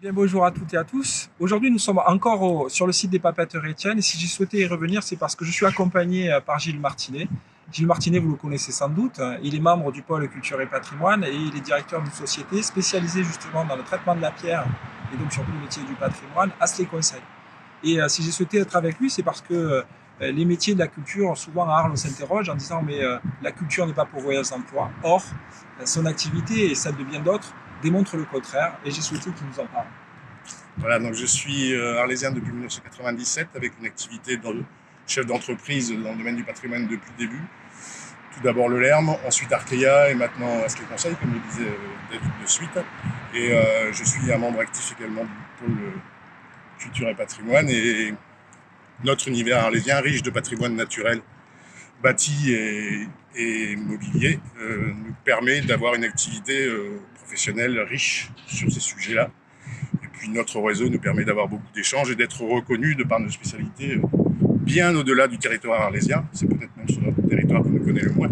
Bien, bonjour à toutes et à tous. Aujourd'hui, nous sommes encore sur le site des Papeteries Etienne et si j'ai souhaité y revenir, c'est parce que je suis accompagné par Gilles Martinet. Gilles Martinet, vous le connaissez sans doute, il est membre du pôle culture et patrimoine et il est directeur d'une société spécialisée justement dans le traitement de la pierre et donc surtout le métier du patrimoine, Astley Conseil. Et si j'ai souhaité être avec lui, c'est parce que les métiers de la culture, souvent à Arles, on s'interroge en disant mais la culture n'est pas pourvoyeuse d'emploi. Or, son activité et celle de bien d'autres démontre le contraire et j'ai souhaité qu'il nous en parle. Voilà, donc je suis arlésien depuis 1997 avec une activité de chef d'entreprise dans le domaine du patrimoine depuis le début. Tout d'abord le Lerme, ensuite Arkea et maintenant Astley Conseil, comme le disait David de suite. Et je suis un membre actif également du pôle culture et patrimoine. Et notre univers arlésien, riche de patrimoine naturel, bâti et mobilier, nous permet d'avoir une activité professionnelle riche sur ces sujets-là. Et puis notre réseau nous permet d'avoir beaucoup d'échanges et d'être reconnus de par nos spécialités bien au-delà du territoire arlésien. C'est peut-être même sur notre territoire qu'on nous connaît le moins.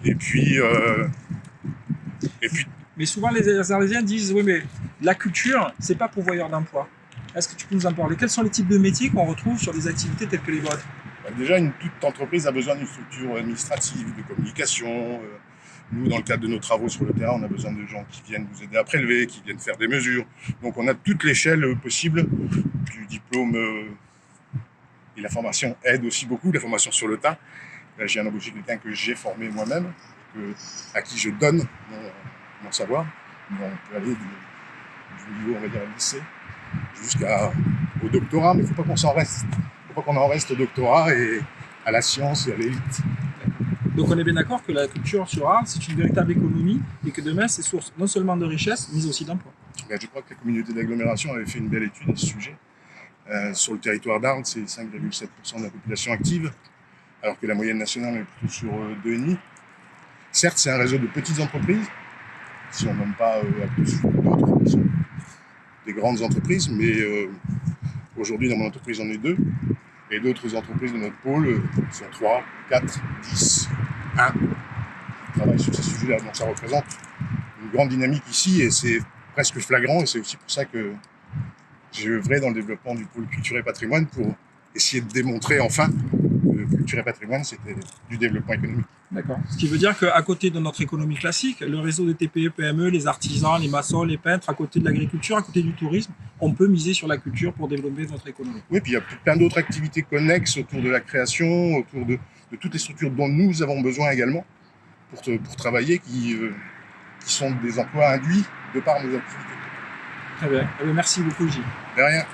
Et puis... Mais souvent les Arlésiens disent oui mais la culture c'est pas pourvoyeur d'emploi. Est-ce que tu peux nous en parler? Quels sont les types de métiers qu'on retrouve sur des activités telles que les vôtres? Déjà, toute entreprise a besoin d'une structure administrative, de communication. Nous, dans le cadre de nos travaux sur le terrain, on a besoin de gens qui viennent nous aider à prélever, qui viennent faire des mesures. Donc on a toute l'échelle possible du diplôme et la formation aide aussi beaucoup, la formation sur le tas. Là, j'ai embauché quelqu'un que j'ai formé moi-même, à qui je donne mon savoir. On peut aller du niveau, on va dire, lycée, jusqu'au doctorat, mais il ne faut pas qu'on s'en reste. Il ne faut pas qu'on en reste au doctorat et à la science et à l'élite. Donc on est bien d'accord que la culture sur Arles, c'est une véritable économie et que demain, c'est source non seulement de richesse, mais aussi d'emploi. Je crois que la communauté d'agglomération avait fait une belle étude à ce sujet. Sur le territoire d'Arles, c'est 5,7% de la population active, alors que la moyenne nationale est plutôt sur 2,5%. Certes, c'est un réseau de petites entreprises, si on nomme pas d'autres qui sont des grandes entreprises, mais aujourd'hui, dans mon entreprise, j'en ai 2. Et d'autres entreprises de notre pôle sont 3, 4, 10, 1 qui travaillent sur ces sujets-là. Donc ça représente une grande dynamique ici et c'est presque flagrant. Et c'est aussi pour ça que j'ai œuvré dans le développement du pôle culture et patrimoine pour essayer de démontrer enfin que culture et patrimoine, c'était du développement économique. D'accord. Ce qui veut dire qu'à côté de notre économie classique, le réseau des TPE, PME, les artisans, les maçons, les peintres, à côté de l'agriculture, à côté du tourisme, on peut miser sur la culture pour développer notre économie. Oui, puis il y a plein d'autres activités connexes autour de la création, autour de toutes les structures dont nous avons besoin également pour travailler, qui sont des emplois induits de par nos activités. Très bien. Merci beaucoup, Gilles. De rien.